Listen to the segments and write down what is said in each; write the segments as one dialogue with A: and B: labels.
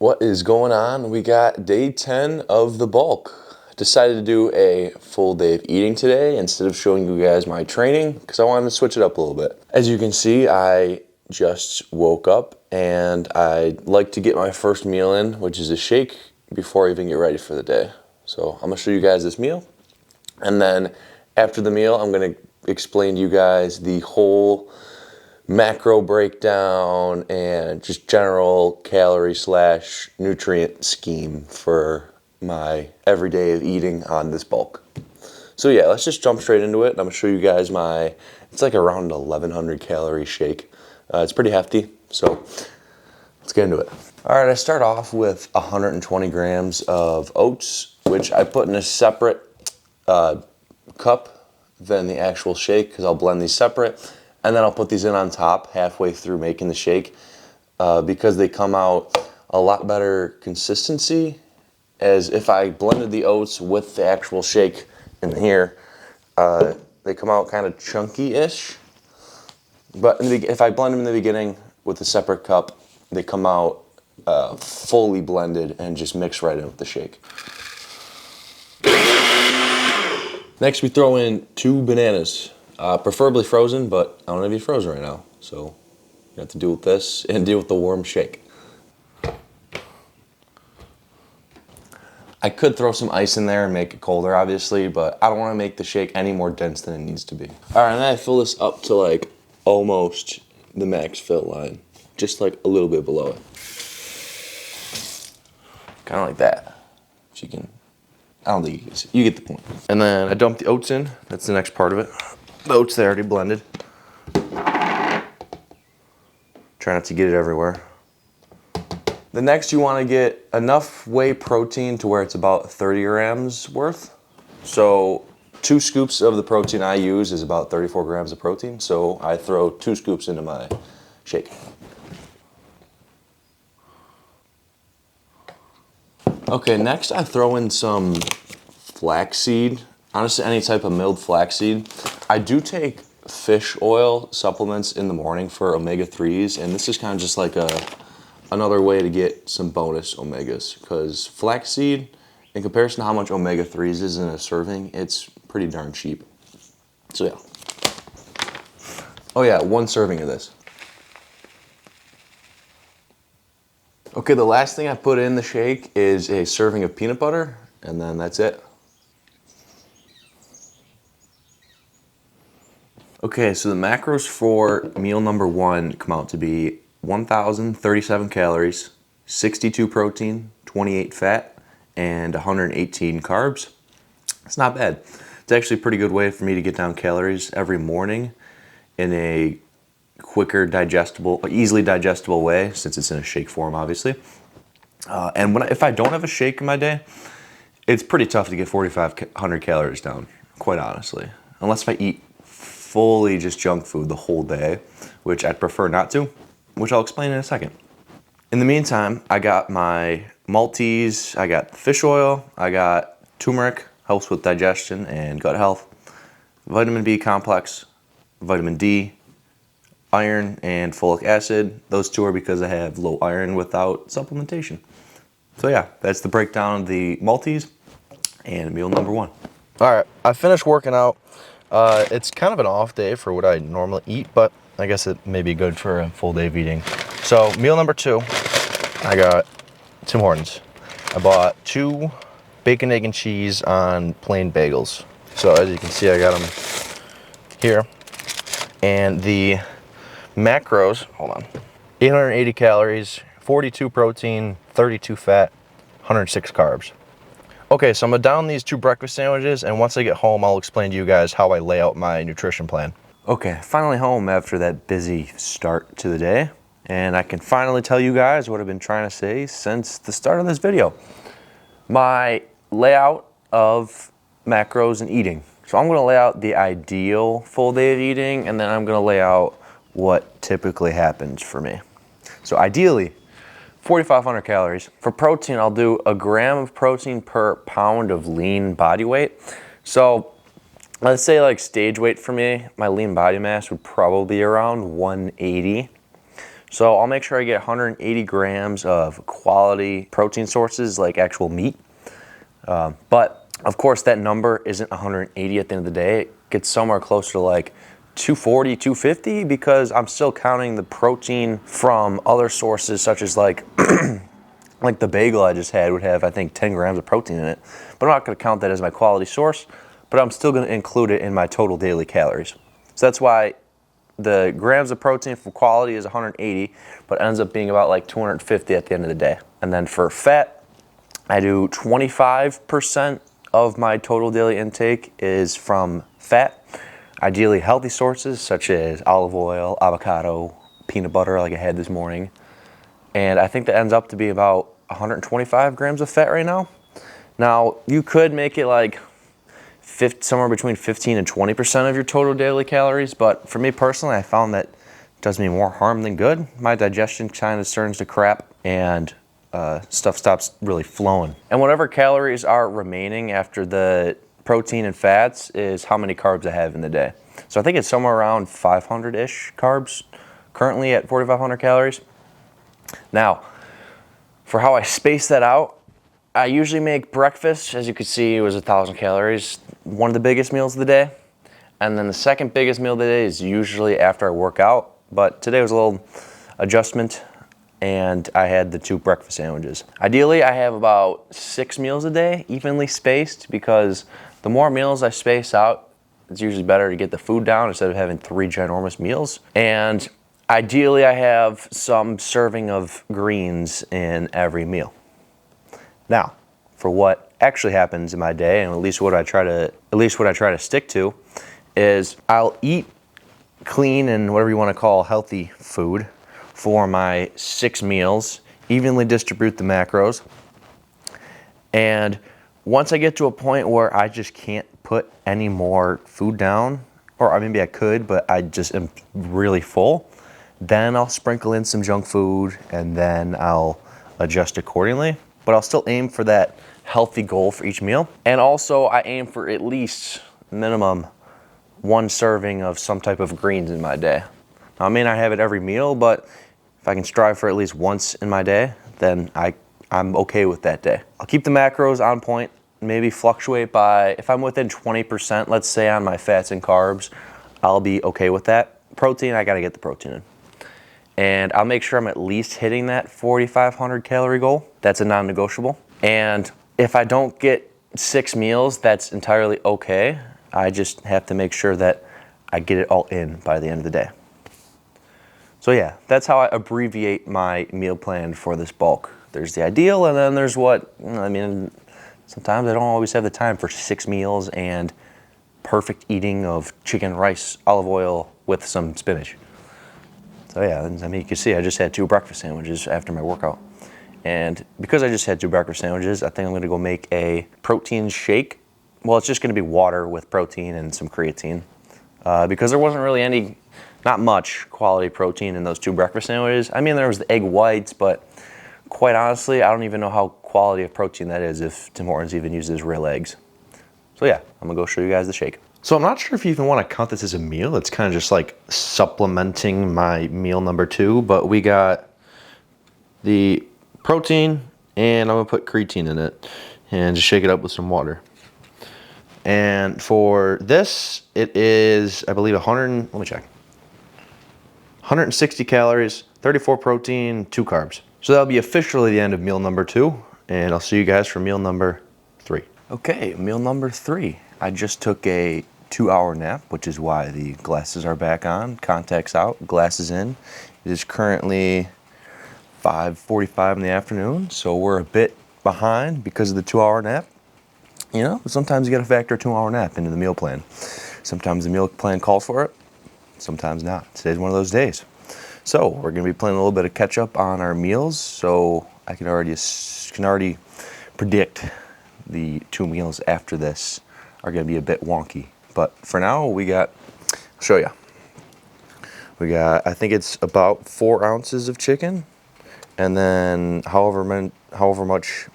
A: What is going on? We got day 10 of the bulk. Decided to do a full day of eating today instead of showing you guys my training because I wanted to switch it up a little bit. As you can see, I just woke up and I like to get my first meal in, which is a shake, before I even get ready for the day. So I'm gonna show you guys this meal, and then after the meal, I'm gonna explain to you guys the whole macro breakdown and just general calorie / nutrient scheme for my everyday of eating on this bulk. So yeah, let's just jump straight into it. I'm gonna show you guys it's like around 1100 calorie shake. It's pretty hefty, so let's get into it. All right, I start off with 120 grams of oats, which I put in a separate cup than the actual shake because I'll blend these separate. And then I'll put these in on top halfway through making the shake because they come out a lot better consistency, as if I blended the oats with the actual shake in here, they come out kind of chunky-ish. But if I blend them in the beginning with a separate cup, they come out fully blended and just mix right in with the shake. Next, we throw in 2 bananas. Preferably frozen, but I don't have any frozen right now, so you have to deal with this and deal with the warm shake. I could throw some ice in there and make it colder, obviously, but I don't want to make the shake any more dense than it needs to be. All right, and then I fill this up to like almost the max fill line, just like a little bit below it. Kind of like that. So you can, I don't think you get the point. And then I dump the oats in. That's the next part of it. The oats, they already blended. Try not to get it everywhere. The next, you want to get enough whey protein to where it's about 30 grams worth. So 2 scoops of the protein I use is about 34 grams of protein. So I throw 2 scoops into my shake. Okay, next I throw in some flaxseed. Honestly, any type of milled flaxseed. I do take fish oil supplements in the morning for omega-3s, and this is kind of just like another way to get some bonus omegas, because flaxseed, in comparison to how much omega-3s is in a serving, it's pretty darn cheap. So yeah. Oh yeah, 1 serving of this. Okay, the last thing I put in the shake is a serving of peanut butter, and then that's it. Okay, so the macros for meal number 1 come out to be 1,037 calories, 62 protein, 28 fat, and 118 carbs. It's not bad. It's actually a pretty good way for me to get down calories every morning in a quicker digestible, easily digestible way, since it's in a shake form, obviously. And if I don't have a shake in my day, it's pretty tough to get 4,500 calories down, quite honestly. Unless if I eat fully just junk food the whole day, which I'd prefer not to, which I'll explain in a second. In the meantime, I got my Maltese, I got fish oil, I got turmeric, helps with digestion and gut health, vitamin B complex, vitamin D, iron, and folic acid. Those 2 are because I have low iron without supplementation. So yeah, that's the breakdown of the Maltese and meal number 1. All right, I finished working out. It's kind of an off day for what I normally eat, but I guess it may be good for a full day of eating. So meal number 2, I got Tim Hortons. I bought 2 bacon, egg, and cheese on plain bagels. So as you can see, I got them here. And the macros, hold on, 880 calories, 42 protein, 32 fat, 106 carbs. Okay, so I'm gonna down these 2 breakfast sandwiches, and once I get home, I'll explain to you guys how I lay out my nutrition plan. Okay, finally home after that busy start to the day, and I can finally tell you guys what I've been trying to say since the start of this video. My layout of macros and eating. So I'm gonna lay out the ideal full day of eating, and then I'm gonna lay out what typically happens for me. So ideally, 4,500 calories. For protein, I'll do 1 gram of protein per pound of lean body weight. So let's say like stage weight for me, my lean body mass would probably be around 180. So I'll make sure I get 180 grams of quality protein sources, like actual meat. But of course that number isn't 180 at the end of the day. It gets somewhere closer to like 240, 250 because I'm still counting the protein from other sources such as like the bagel I just had would have, I think, 10 grams of protein in it. But I'm not going to count that as my quality source, but I'm still going to include it in my total daily calories. So that's why the grams of protein for quality is 180, but ends up being about like 250 at the end of the day. And then for fat, I do 25% of my total daily intake is from fat, ideally healthy sources such as olive oil, avocado, peanut butter like I had this morning. And I think that ends up to be about 125 grams of fat right now. Now, you could make it like somewhere between 15 and 20% of your total daily calories, but for me personally, I found that does me more harm than good. My digestion kind of turns to crap and stuff stops really flowing. And whatever calories are remaining after the protein and fats is how many carbs I have in the day. So I think it's somewhere around 500-ish carbs, currently at 4,500 calories. Now, for how I space that out, I usually make breakfast, as you can see, it was 1,000 calories, one of the biggest meals of the day. And then the second biggest meal of the day is usually after I work out. But today was a little adjustment, and I had the 2 breakfast sandwiches. Ideally, I have about 6 meals a day, evenly spaced, because the more meals I space out, it's usually better to get the food down instead of having 3 ginormous meals. And ideally, I have some serving of greens in every meal. Now, for what actually happens in my day, and at least what I try to stick to, is I'll eat clean and whatever you want to call healthy food for my 6 meals, evenly distribute the macros, and once I get to a point where I just can't put any more food down, or maybe I could, but I just am really full, then I'll sprinkle in some junk food and then I'll adjust accordingly. But I'll still aim for that healthy goal for each meal. And also I aim for at least minimum 1 serving of some type of greens in my day. Now, I may not have it every meal, but if I can strive for at least once in my day, then I'm okay with that day. I'll keep the macros on point, maybe fluctuate by, if I'm within 20%, let's say on my fats and carbs, I'll be okay with that. Protein, I gotta get the protein in. And I'll make sure I'm at least hitting that 4,500 calorie goal. That's a non-negotiable. And if I don't get 6 meals, that's entirely okay. I just have to make sure that I get it all in by the end of the day. So yeah, that's how I abbreviate my meal plan for this bulk. There's the ideal, and then there's what, I mean, sometimes I don't always have the time for 6 meals and perfect eating of chicken, rice, olive oil with some spinach. So yeah, I mean, you can see I just had 2 breakfast sandwiches after my workout. And because I just had 2 breakfast sandwiches, I think I'm gonna go make a protein shake. Well, it's just gonna be water with protein and some creatine. Because there wasn't really not much quality protein in those 2 breakfast sandwiches. I mean, there was the egg whites, but quite honestly, I don't even know how quality of protein that is if Tim Hortons even uses real eggs. So yeah, I'm gonna go show you guys the shake. So I'm not sure if you even want to count this as a meal. It's kind of just like supplementing my meal number 2, but we got the protein and I'm gonna put creatine in it and just shake it up with some water. And for this, it is, I believe, 160 calories, 34 protein, 2 carbs. So that'll be officially the end of meal number 2, and I'll see you guys for meal number 3. Okay, meal number 3. I just took a 2-hour nap, which is why the glasses are back on, contacts out, glasses in. It is currently 5:45 in the afternoon, so we're a bit behind because of the 2-hour nap. You know, sometimes you gotta factor a 2-hour nap into the meal plan. Sometimes the meal plan calls for it, sometimes not. Today's one of those days. So we're gonna be playing a little bit of catch up on our meals, so I can already predict the 2 meals after this are gonna be a bit wonky. But for now, I'll show you. We got, I think it's about 4 ounces of chicken, and then however much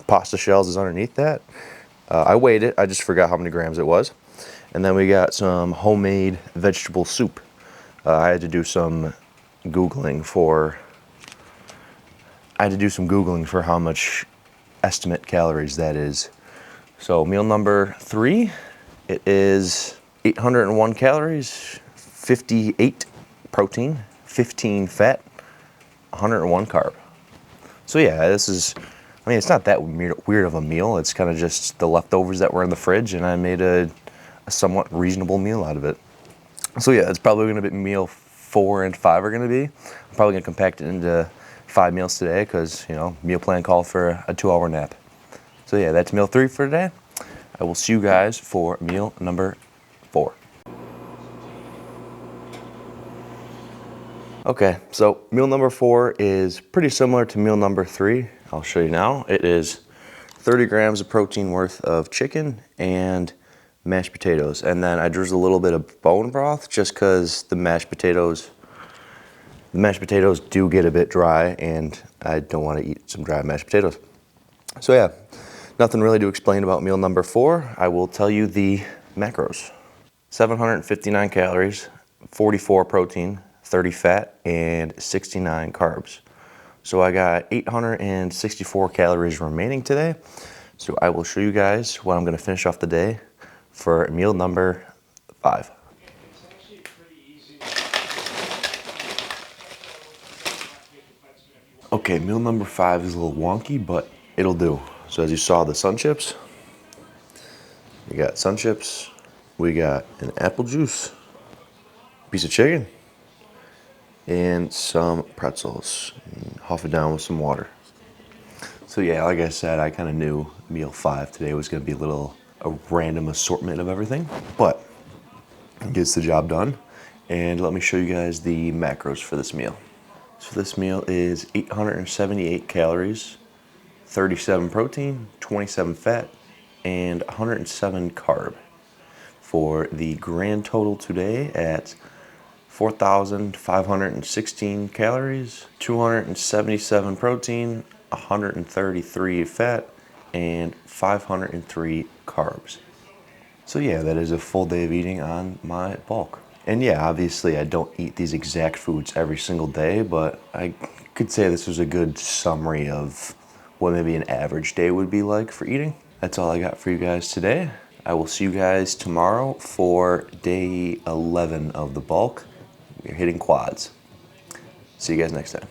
A: pasta shells is underneath that. I weighed it, I just forgot how many grams it was. And then we got some homemade vegetable soup. I had to do some Googling for, I had to do some Googling for how much estimate calories that is. So meal number 3, it is 801 calories, 58 protein, 15 fat, 101 carb. So yeah, this is, I mean, it's not that weird of a meal. It's kind of just the leftovers that were in the fridge, and I made a somewhat reasonable meal out of it. So yeah, it's probably gonna be meal 4 and 5 are gonna be. I'm probably gonna compact it into 5 meals today because, you know, meal plan called for a 2-hour nap. So yeah, that's meal 3 for today. I will see you guys for meal number 4. Okay, so meal number 4 is pretty similar to meal number 3. I'll show you now. It is 30 grams of protein worth of chicken and mashed potatoes. And then I drizzle a little bit of bone broth just because the mashed potatoes do get a bit dry and I don't want to eat some dry mashed potatoes. So yeah, nothing really to explain about meal number 4. I will tell you the macros. 759 calories, 44 protein, 30 fat, and 69 carbs. So I got 864 calories remaining today. So I will show you guys what I'm gonna finish off the day for meal number 5. Okay, meal number 5 is a little wonky, but it'll do. So as you saw, the sun chips, we got sun chips, we got an apple juice, piece of chicken, and some pretzels. And huff it down with some water. So yeah, like I said, I kind of knew meal 5 today was going to be a random assortment of everything, but it gets the job done. And let me show you guys the macros for this meal. So this meal is 878 calories, 37 protein, 27 fat, and 107 carb. For the grand total today at 4,516 calories, 277 protein, 133 fat, and 503 carbs. So yeah, that is a full day of eating on my bulk. And yeah, obviously I don't eat these exact foods every single day, but I could say this was a good summary of what maybe an average day would be like for eating. That's all I got for you guys today. I will see you guys tomorrow for day 11 of the bulk. We're hitting quads. See you guys next time.